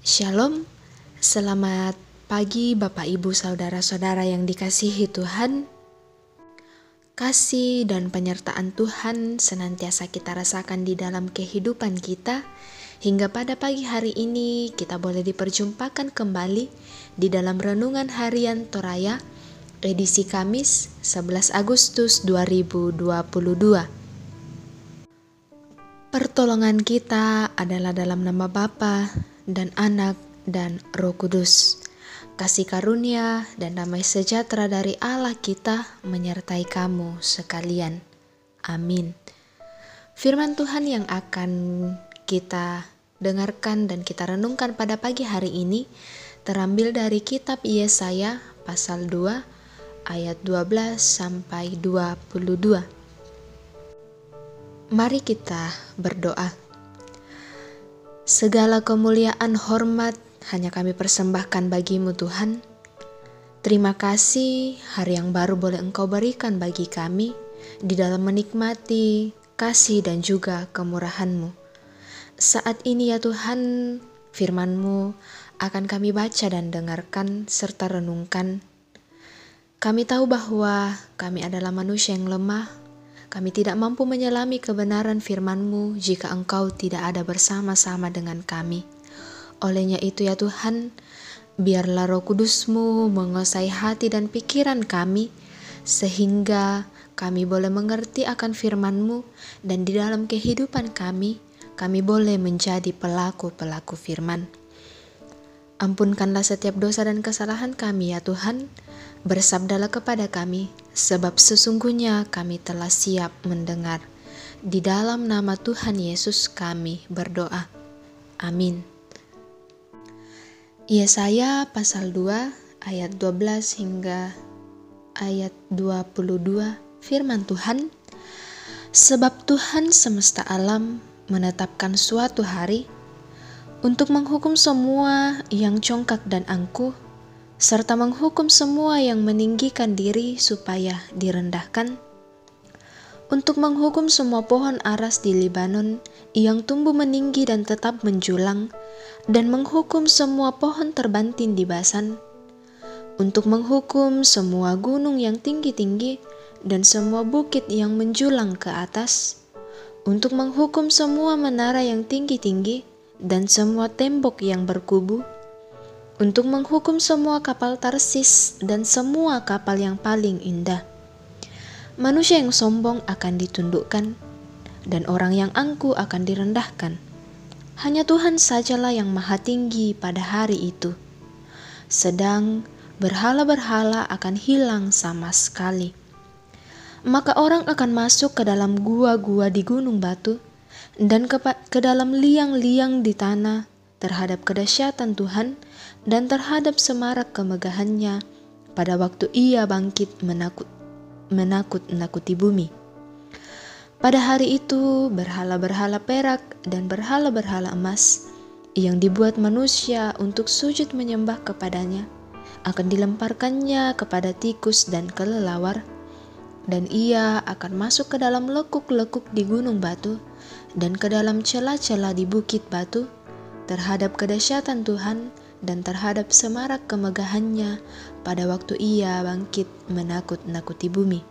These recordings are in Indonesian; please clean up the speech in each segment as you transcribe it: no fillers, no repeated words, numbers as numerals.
Shalom, selamat pagi Bapak Ibu Saudara-saudara yang dikasihi Tuhan. Kasih dan penyertaan Tuhan senantiasa kita rasakan di dalam kehidupan kita, hingga pada pagi hari ini kita boleh diperjumpakan kembali di dalam Renungan Harian Toraya, edisi Kamis 11 Agustus 2022. Pertolongan kita adalah dalam nama Bapa dan Anak dan Roh Kudus. Kasih karunia dan damai sejahtera dari Allah kita menyertai kamu sekalian. Amin. Firman Tuhan yang akan kita dengarkan dan kita renungkan pada pagi hari ini terambil dari kitab Yesaya pasal 2 ayat 12 sampai 22. Mari kita berdoa. Segala kemuliaan hormat hanya kami persembahkan bagimu Tuhan. Terima kasih hari yang baru boleh Engkau berikan bagi kami di dalam menikmati kasih dan juga kemurahan-Mu. Saat ini ya Tuhan, firman-Mu akan kami baca dan dengarkan serta renungkan. Kami tahu bahwa kami adalah manusia yang lemah. Kami tidak mampu menyelami kebenaran firman-Mu jika Engkau tidak ada bersama-sama dengan kami. Olehnya itu ya Tuhan, biarlah Roh Kudus-Mu menguasai hati dan pikiran kami, sehingga kami boleh mengerti akan firman-Mu, dan di dalam kehidupan kami boleh menjadi pelaku-pelaku firman. Ampunkanlah setiap dosa dan kesalahan kami ya Tuhan. Bersabdalah kepada kami, sebab sesungguhnya kami telah siap mendengar. Di dalam nama Tuhan Yesus kami berdoa. Amin. Yesaya pasal 2 ayat 12 hingga ayat 22, firman Tuhan, sebab Tuhan semesta alam menetapkan suatu hari untuk menghukum semua yang congkak dan angkuh, serta menghukum semua yang meninggikan diri supaya direndahkan, untuk menghukum semua pohon aras di Libanon yang tumbuh meninggi dan tetap menjulang, dan menghukum semua pohon terbantin di Basan, untuk menghukum semua gunung yang tinggi-tinggi dan semua bukit yang menjulang ke atas, untuk menghukum semua menara yang tinggi-tinggi dan semua tembok yang berkubu, untuk menghukum semua kapal Tarsis dan semua kapal yang paling indah. Manusia yang sombong akan ditundukkan, dan orang yang angkuh akan direndahkan. Hanya Tuhan sajalah yang maha tinggi pada hari itu. Sedang berhala-berhala akan hilang sama sekali. Maka orang akan masuk ke dalam gua-gua di gunung batu, dan ke dalam liang-liang di tanah, terhadap kedahsyatan Tuhan dan terhadap semarak kemegahannya pada waktu Ia bangkit menakut-nakuti bumi. Pada hari itu berhala-berhala perak dan berhala-berhala emas yang dibuat manusia untuk sujud menyembah kepadanya akan dilemparkannya kepada tikus dan kelelawar, dan ia akan masuk ke dalam lekuk-lekuk di gunung batu dan ke dalam celah-celah di bukit batu, terhadap kedahsyatan Tuhan dan terhadap semarak kemegahannya pada waktu Ia bangkit menakut-nakuti bumi.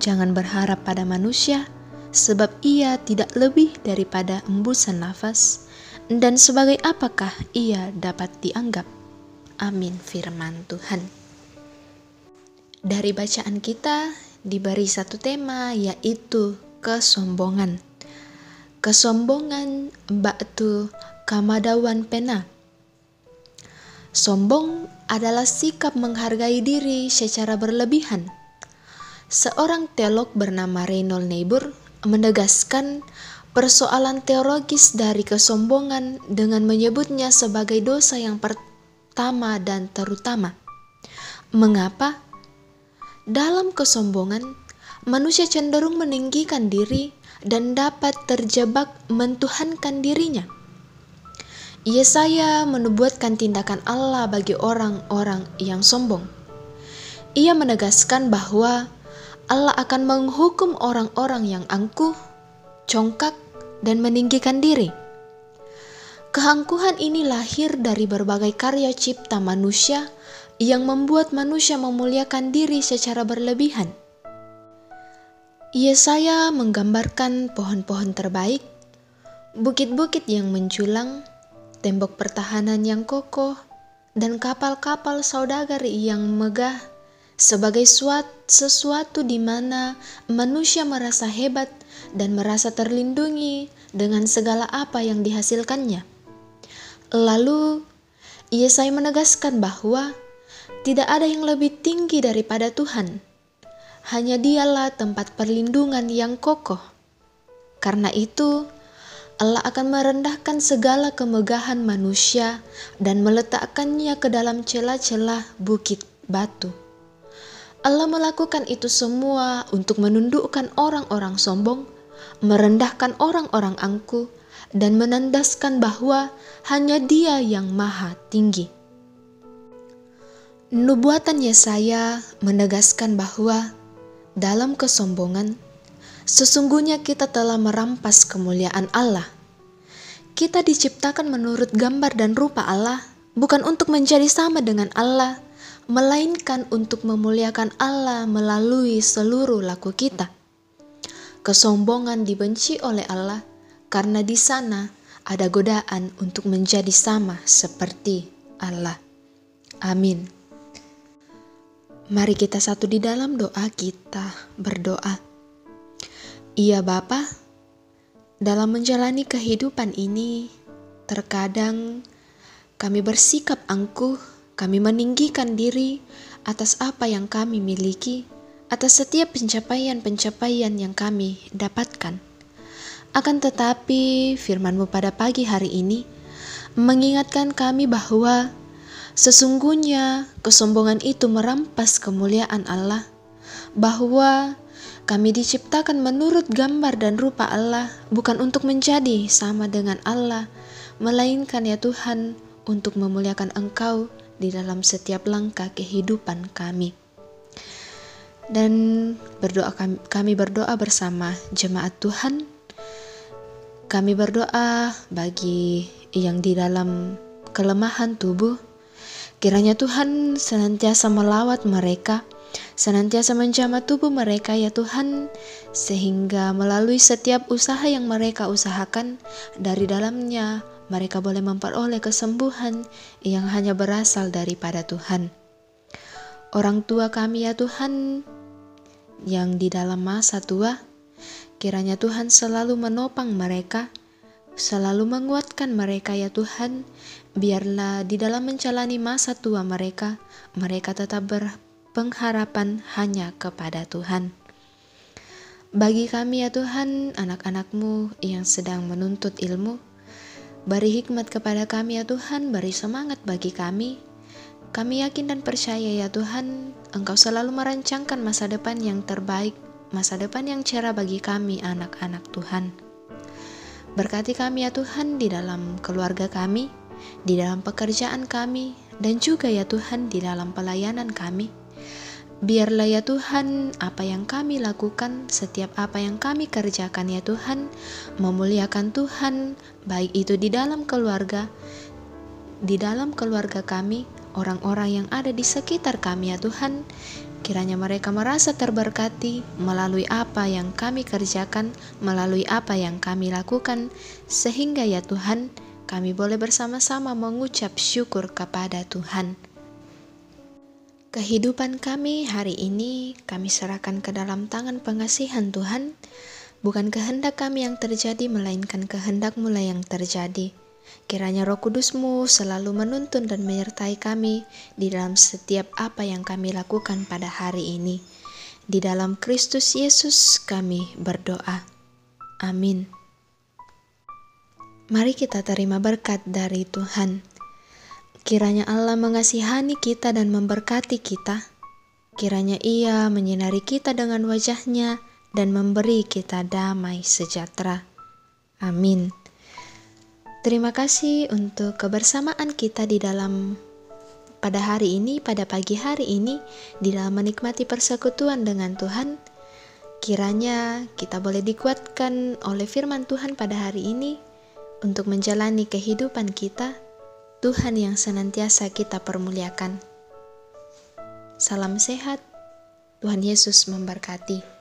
Jangan berharap pada manusia, sebab ia tidak lebih daripada embusan nafas, dan sebagai apakah ia dapat dianggap? Amin, firman Tuhan. Dari bacaan kita diberi satu tema, yaitu kesombongan. Kesombongan ba'tu kamadawan pena. Sombong adalah sikap menghargai diri secara berlebihan. Seorang teolog bernama Reinhold Niebuhr menegaskan persoalan teologis dari kesombongan dengan menyebutnya sebagai dosa yang pertama dan terutama. Mengapa? Dalam kesombongan, manusia cenderung meninggikan diri dan dapat terjebak mentuhankan dirinya. Yesaya menubuatkan tindakan Allah bagi orang-orang yang sombong. Ia menegaskan bahwa Allah akan menghukum orang-orang yang angkuh, congkak, dan meninggikan diri. Keangkuhan ini lahir dari berbagai karya cipta manusia yang membuat manusia memuliakan diri secara berlebihan. Yesaya menggambarkan pohon-pohon terbaik, bukit-bukit yang menjulang, tembok pertahanan yang kokoh, dan kapal-kapal saudagar yang megah sebagai sesuatu di mana manusia merasa hebat dan merasa terlindungi dengan segala apa yang dihasilkannya. Lalu, Yesaya menegaskan bahwa tidak ada yang lebih tinggi daripada Tuhan. Hanya Dialah tempat perlindungan yang kokoh. Karena itu, Allah akan merendahkan segala kemegahan manusia dan meletakkannya ke dalam celah-celah bukit batu. Allah melakukan itu semua untuk menundukkan orang-orang sombong, merendahkan orang-orang angkuh, dan menandaskan bahwa hanya Dia yang maha tinggi. Nubuatan Yesaya menegaskan bahwa dalam kesombongan, sesungguhnya kita telah merampas kemuliaan Allah. Kita diciptakan menurut gambar dan rupa Allah, bukan untuk menjadi sama dengan Allah, melainkan untuk memuliakan Allah melalui seluruh laku kita. Kesombongan dibenci oleh Allah, karena di sana ada godaan untuk menjadi sama seperti Allah. Amin. Mari kita satu di dalam doa kita berdoa. Ya Bapa, dalam menjalani kehidupan ini, terkadang kami bersikap angkuh, kami meninggikan diri atas apa yang kami miliki, atas setiap pencapaian-pencapaian yang kami dapatkan. Akan tetapi firman-Mu pada pagi hari ini mengingatkan kami bahwa sesungguhnya kesombongan itu merampas kemuliaan Allah, bahwa kami diciptakan menurut gambar dan rupa Allah, bukan untuk menjadi sama dengan Allah, melainkan ya Tuhan untuk memuliakan Engkau di dalam setiap langkah kehidupan kami. Dan kami berdoa bersama jemaat Tuhan. Kami berdoa bagi yang di dalam kelemahan tubuh, kiranya Tuhan senantiasa melawat mereka, senantiasa menjamah tubuh mereka ya Tuhan, sehingga melalui setiap usaha yang mereka usahakan, dari dalamnya mereka boleh memperoleh kesembuhan yang hanya berasal daripada Tuhan. Orang tua kami ya Tuhan, yang di dalam masa tua, kiranya Tuhan selalu menopang mereka, selalu menguatkan mereka ya Tuhan. Biarlah di dalam menjalani masa tua mereka tetap berpengharapan hanya kepada Tuhan. Bagi kami ya Tuhan, anak-anak-Mu yang sedang menuntut ilmu, beri hikmat kepada kami ya Tuhan, beri semangat bagi kami. Kami yakin dan percaya ya Tuhan, Engkau selalu merancangkan masa depan yang terbaik, masa depan yang cerah bagi kami anak-anak Tuhan. Berkati kami ya Tuhan di dalam keluarga kami, di dalam pekerjaan kami, dan juga ya Tuhan di dalam pelayanan kami. Biarlah ya Tuhan apa yang kami lakukan, setiap apa yang kami kerjakan ya Tuhan, memuliakan Tuhan, baik itu di dalam keluarga kami, orang-orang yang ada di sekitar kami ya Tuhan. Kiranya mereka merasa terberkati melalui apa yang kami kerjakan, melalui apa yang kami lakukan, sehingga ya Tuhan, kami boleh bersama-sama mengucap syukur kepada Tuhan. Kehidupan kami hari ini kami serahkan ke dalam tangan pengasihan Tuhan. Bukan kehendak kami yang terjadi, melainkan kehendak-Mu lah yang terjadi. Kiranya Roh Kudus-Mu selalu menuntun dan menyertai kami di dalam setiap apa yang kami lakukan pada hari ini. Di dalam Kristus Yesus kami berdoa. Amin. Mari kita terima berkat dari Tuhan. Kiranya Allah mengasihani kita dan memberkati kita. Kiranya Ia menyinari kita dengan wajah-Nya dan memberi kita damai sejahtera. Amin. Terima kasih untuk kebersamaan kita pada hari ini, pada pagi hari ini, di dalam menikmati persekutuan dengan Tuhan. Kiranya kita boleh dikuatkan oleh firman Tuhan pada hari ini, untuk menjalani kehidupan kita, Tuhan yang senantiasa kita permuliakan. Salam sehat, Tuhan Yesus memberkati.